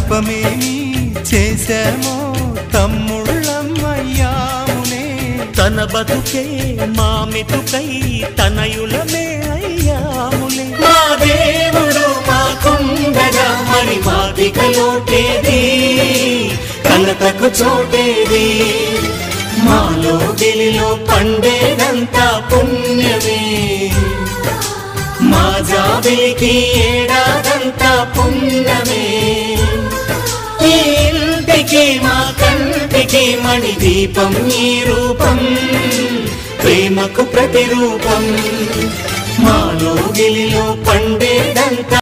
తపమేమి చేశామో తమ్ముళ్ళమయ్యామునే తన బతుకే మా మెతుకై తనయులమే అయ్యాములే మా దేవుడు మాకుండగా మరి మాదిక లోటేది కలతకు చోటేది మాలో గిలిలో పండేదంతా పుణ్యమే మా జాబిలికి ఏడాదంతా పుణ్యమే ఈ ఇంటికి మా కంటికి మణి దీపం ఈ రూపం ప్రేమకు ప్రతిరూపం మాలో గిలిలో పండేదంతా